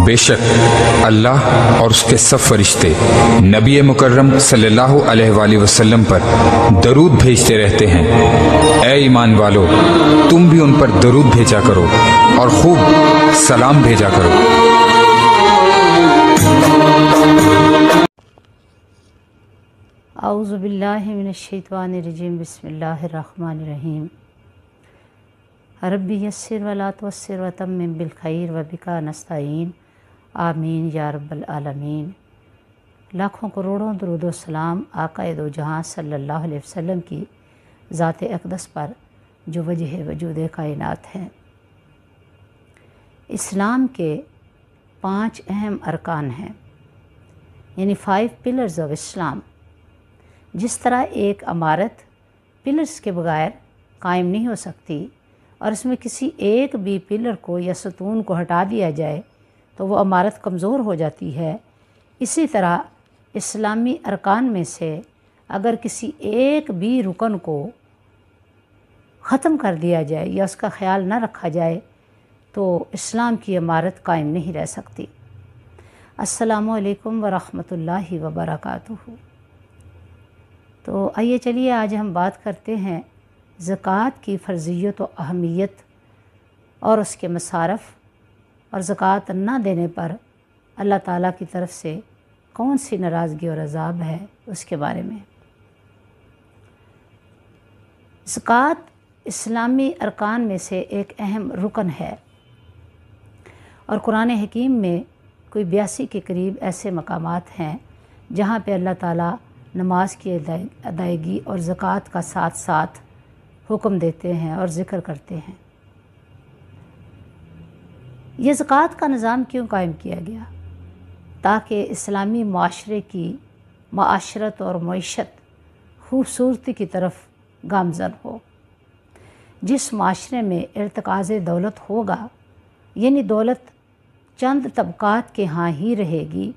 बेशक अल्लाह और उसके सब फरिश्ते नबी मुकर्रम सल्लल्लाहु अलैहि वसल्लम पर दरूद भेजते रहते हैं। ऐ ईमान वालो, तुम भी उन पर दरूद भेजा करो और खूब सलाम भेजा करो। औज़ु बिल्लाहि मिनश्शैतानिर्रजीम बिस्मिल्लाहिर्रहमानिर्रहीम। रब्बी यस्सिर वला तुअस्सिर वतम्मिम बिल खैर व बिका नस्तईन आमीन या रब्बल आलमीन। लाखों करोड़ों दरूद व सलाम आक़ाए दो जहां सल्लल्लाहु अलैहि वसल्लम की ज़ात अक़दस पर जो वजह वजूद कायनात हैं। इस्लाम के 5 अहम अरकान हैं, यानी 5 पिलर्स ऑफ इस्लाम। जिस तरह एक इमारत पिलर्स के बगैर कायम नहीं हो सकती और इसमें किसी एक भी पिलर को या सतून को हटा दिया जाए तो वो इमारत कमज़ोर हो जाती है, इसी तरह इस्लामी अरकान में से अगर किसी एक भी रुकन को ख़त्म कर दिया जाए या उसका ख्याल न रखा जाए तो इस्लाम की इमारत कायम नहीं रह सकती। अस्सलामु अलैकुम व रहमतुल्लाहि व बरकातुहू। तो आइए चलिए आज हम बात करते हैं ज़कात की फ़र्ज़ियत व अहमियत और उसके मसारफ़, और ज़कात ना देने पर अल्लाह ताला की तरफ से कौन सी नाराज़गी और अज़ाब है उसके बारे में। ज़कात इस्लामी अरकान में से एक अहम रुकन है और कुरान हकीम में कोई 82 के करीब ऐसे मकामात हैं जहाँ पे अल्लाह ताला नमाज की अदायगी और ज़कात का साथ साथ हुक्म देते हैं और ज़िक्र करते हैं। ये ज़कात का निज़ाम क्यों कायम किया गया? ताकि इस्लामी माशरे की माशरत और मईशत खूबसूरती की तरफ गामज़न हो। जिस माशरे में इर्तिकाज़ दौलत होगा, यानी दौलत चंद तबक़ात के यहाँ ही रहेगी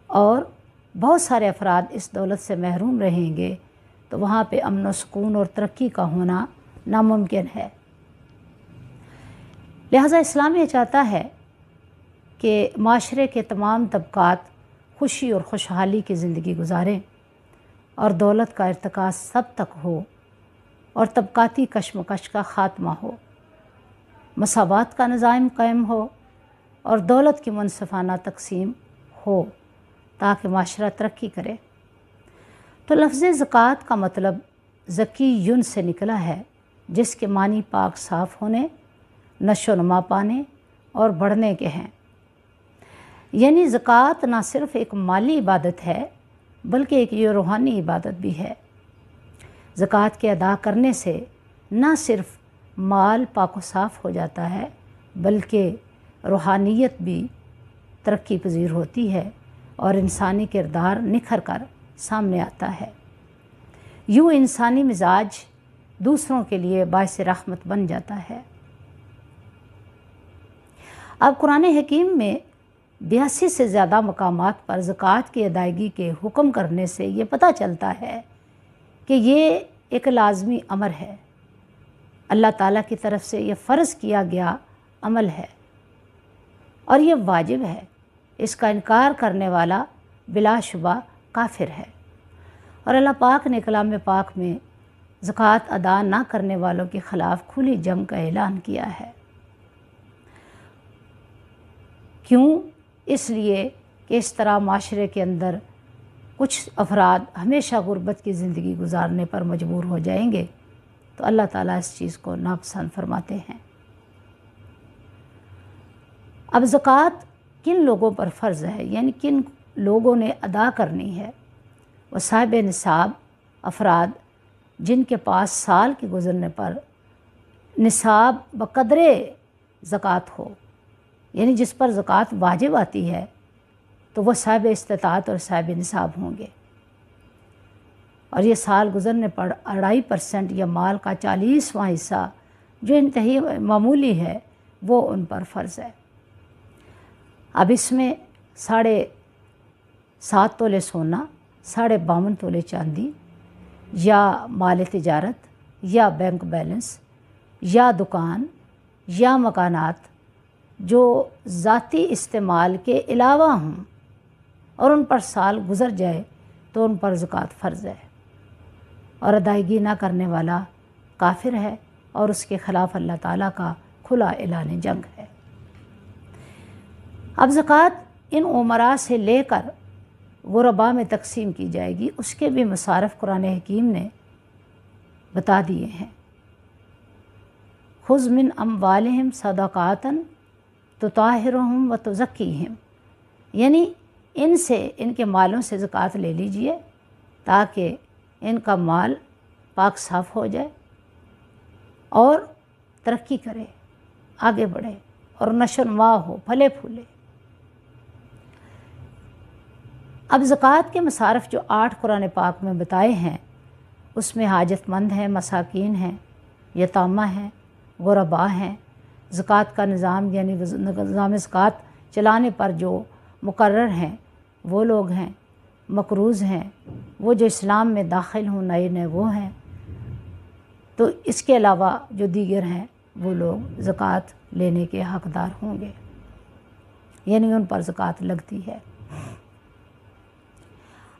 और बहुत सारे अफराद इस दौलत से महरूम रहेंगे, तो वहाँ पे अमन व सुकून और तरक्की का होना नामुमकिन है। लिहाजा इस्लाम ये चाहता है कि माशरे के तमाम तबक़ात खुशी और खुशहाली की ज़िंदगी गुजारें और दौलत का इर्तिकाज़ सब तक हो और तबक़ाती कशमकश का ख़ात्मा हो, मसावात का निज़ाम कायम हो और दौलत की मुनसिफ़ाना तक़सीम हो ताकि माशरा तरक्की करे। तो लफ्ज़ ज़कात का मतलब ज़कीयुन से निकला है, जिसके मानी पाक साफ़ होने, नशो नमा पाने और बढ़ने के हैं। यानी ज़कात ना सिर्फ़ एक माली इबादत है बल्कि एक ये रूहानी इबादत भी है। ज़कात के अदा करने से ना सिर्फ़ माल पाक साफ़ हो जाता है बल्कि रूहानियत भी तरक्की पजीर होती है और इंसानी किरदार निखर कर सामने आता है। यूँ इंसानी मिजाज दूसरों के लिए बाइस रहमत बन जाता है। अब कुरान हकीम में 82 से ज़्यादा मकामात पर ज़कात की अदायगी के हुक्म करने से ये पता चलता है कि ये एक लाज़मी अमर है, अल्लाह ताला की तरफ से ये फ़र्ज़ किया गया अमल है और ये वाजिब है। इसका इनकार करने वाला बिलाशुबा काफिर है। और अल्लाह पाक ने कलाम पाक में ज़कात अदा ना करने वालों के ख़िलाफ़ खुली जंग का ऐलान किया है। क्यों? इसलिए कि इस तरह माशरे के अंदर कुछ अफराद हमेशा गुर्बत की ज़िंदगी गुजारने पर मजबूर हो जाएंगे, तो अल्लाह ताला इस चीज़ को नापसंद फरमाते हैं। अब ज़कात किन लोगों पर फ़र्ज़ है, यानी किन लोगों ने अदा करनी है? वो साहिब निसाब अफराद जिनके पास साल के गुज़रने पर निसाब बक़दरे ज़कात हो, यानी जिस पर ज़कात वाजिब आती है, तो वह साहिब इस्तिताअत और साहिब निसाब होंगे। और ये साल गुज़रने पर 2.5% या माल का 40वां हिस्सा जो इंतहाई मामूली है वो उन पर फ़र्ज़ है। अब इसमें 7.5 तोले सोना, 52.5 तोले चांदी या माल तिजारत या बैंक बैलेंस या दुकान या मकानात جو ذاتی استعمال کے علاوہ ہوں اور ان پر سال گزر جائے تو ان پر زکوٰۃ فرض ہے، اور ادائیگی نہ کرنے والا کافر ہے اور اس کے خلاف اللہ تعالیٰ کا کھلا اعلان جنگ ہے۔ اب زکوٰۃ ان عمراء سے لے کر غرباء میں تقسیم کی جائے گی، اس کے بھی مصارف قرآن حکیم نے بتا دیے ہیں۔ خذ من اموالہم صدقات تطہرہم وتزکیہم، یعنی ان سے، ان کے مالوں سے زکوٰۃ لے لیجئے تاکہ ان کا مال پاک صاف ہو جائے اور ترقی کرے، آگے بڑھے اور نشو و نما ہو، پھلے پھولے۔ اب زکوٰۃ کے مصارف جو 8 قرآن پاک میں بتائے ہیں، اس میں حاجت مند ہیں، مساکین ہیں، یتامہ ہیں، غرباء ہیں۔ زکوٰۃ کا نظام یعنی نظام زکوٰۃ چلانے پر جو مقرر ہیں وہ لوگ ہیں، مقروض ہیں، وہ جو اسلام میں داخل ہوں نئے نئے وہ ہیں، تو اس کے علاوہ جو دیگر ہیں وہ لوگ زکوٰۃ لینے کے حقدار ہوں گے، یعنی ان پر زکوٰۃ لگتی ہے۔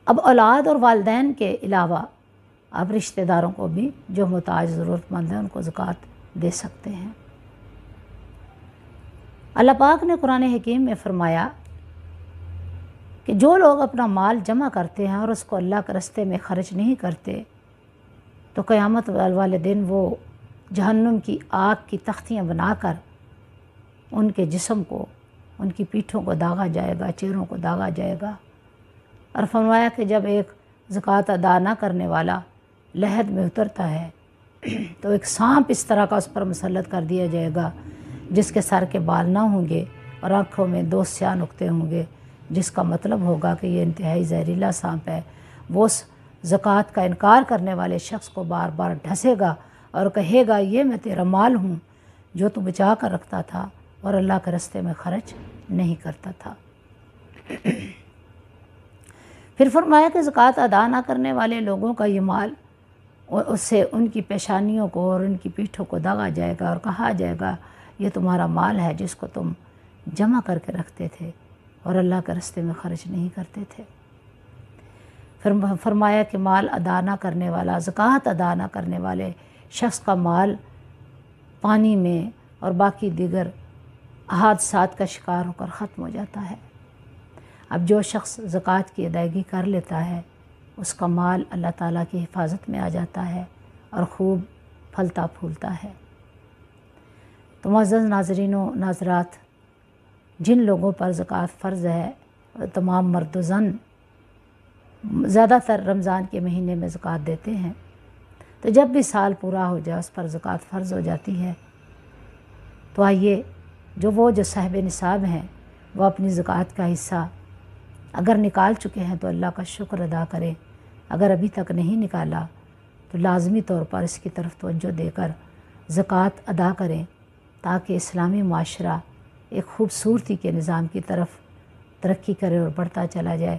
اب اولاد اور والدین کے علاوہ اب رشتہ داروں کو بھی جو محتاج ضرورت مند ہیں ان کو زکوٰۃ دے سکتے ہیں۔ اللہ پاک نے قرآن حکیم میں فرمایا کہ جو لوگ اپنا مال جمع کرتے ہیں اور اس کو اللہ کے راستے میں خرچ نہیں کرتے تو قیامت والے دن وہ جہنم کی آگ کی تختیاں بنا کر ان کے جسم کو، ان کی پیٹھوں کو داغا جائے گا، چہروں کو داغا جائے گا۔ اور فرمایا کہ جب ایک زکوٰۃ ادا نہ کرنے والا لحد میں اترتا ہے تو ایک سانپ اس طرح کا اس پر مسلط کر دیا جائے گا جس کے سر کے بال نہ ہوں گے اور آنکھوں میں 2 سیاہ نقطے ہوں گے، جس کا مطلب ہوگا کہ یہ انتہائی زہریلا سانپ ہے۔ وہ اس زکوٰۃ کا انکار کرنے والے شخص کو بار بار ڈھسے گا اور کہے گا یہ میں تیرا مال ہوں جو تو بچا کر رکھتا تھا اور اللہ کے راستے میں خرچ نہیں کرتا تھا۔ پھر فرمایا کہ زکوٰۃ ادا نہ کرنے والے لوگوں کا یہ مال، اس سے ان کی پیشانیوں کو اور ان کی پیٹھوں کو داغا جائے گا اور کہا جائے گا یہ تمہارا مال ہے جس کو تم جمع کر کے رکھتے تھے اور اللہ کے راستے میں خرچ نہیں کرتے تھے۔ پھر فرمایا کہ مال ادا نہ کرنے والا، زکوٰۃ ادا نہ کرنے والے شخص کا مال پانی میں اور باقی دیگر حادثات کا شکار ہو کر ختم ہو جاتا ہے۔ اب جو شخص زکوٰۃ کی ادائیگی کر لیتا ہے اس کا مال اللہ تعالیٰ کی حفاظت میں آ جاتا ہے اور خوب پھلتا پھولتا ہے۔ تو معزز ناظرین و ناظرات، جن لوگوں پر زکوٰۃ فرض ہے، تمام مرد و زن زیادہ تر رمضان کے مہینے میں زکوٰۃ دیتے ہیں، تو جب بھی سال پورا ہو جائے اس پر زکوٰۃ فرض ہو جاتی ہے۔ تو آئیے وہ جو صاحب نصاب ہیں وہ اپنی زکوٰۃ کا حصہ اگر نکال چکے ہیں تو اللہ کا شکر ادا کریں، اگر ابھی تک نہیں نکالا تو لازمی طور پر اس کی طرف توجہ دے کر زکوٰۃ ادا کریں تاکہ اسلامی معاشرہ ایک خوبصورتی کے نظام کی طرف ترقی کرے اور بڑھتا چلا جائے،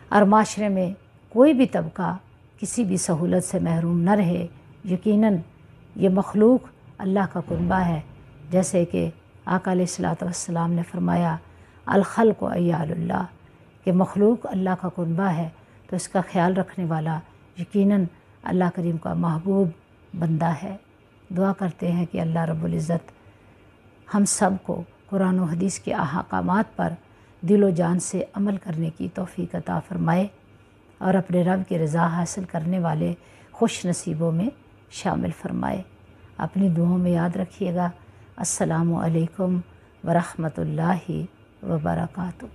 اور معاشرے میں کوئی بھی طبقہ کسی بھی سہولت سے محروم نہ رہے۔ یقیناً یہ مخلوق اللہ کا قربہ ہے، جیسے کہ آقا علیہ الصلوۃ والسلام نے فرمایا الخلق عیال اللہ، کہ مخلوق اللہ کا قربہ ہے تو اس کا خیال رکھنے والا یقیناً اللہ کریم کا محبوب بندہ ہے۔ دعا کرتے ہیں کہ اللہ رب العزت ہم سب کو قرآن و حدیث کے احکامات پر دل و جان سے عمل کرنے کی توفیق عطا فرمائے اور اپنے رب کی رضا حاصل کرنے والے خوش نصیبوں میں شامل فرمائے۔ اپنی دعاؤں میں یاد رکھیے گا۔ السلام علیکم ورحمۃ اللہ وبرکاتہ۔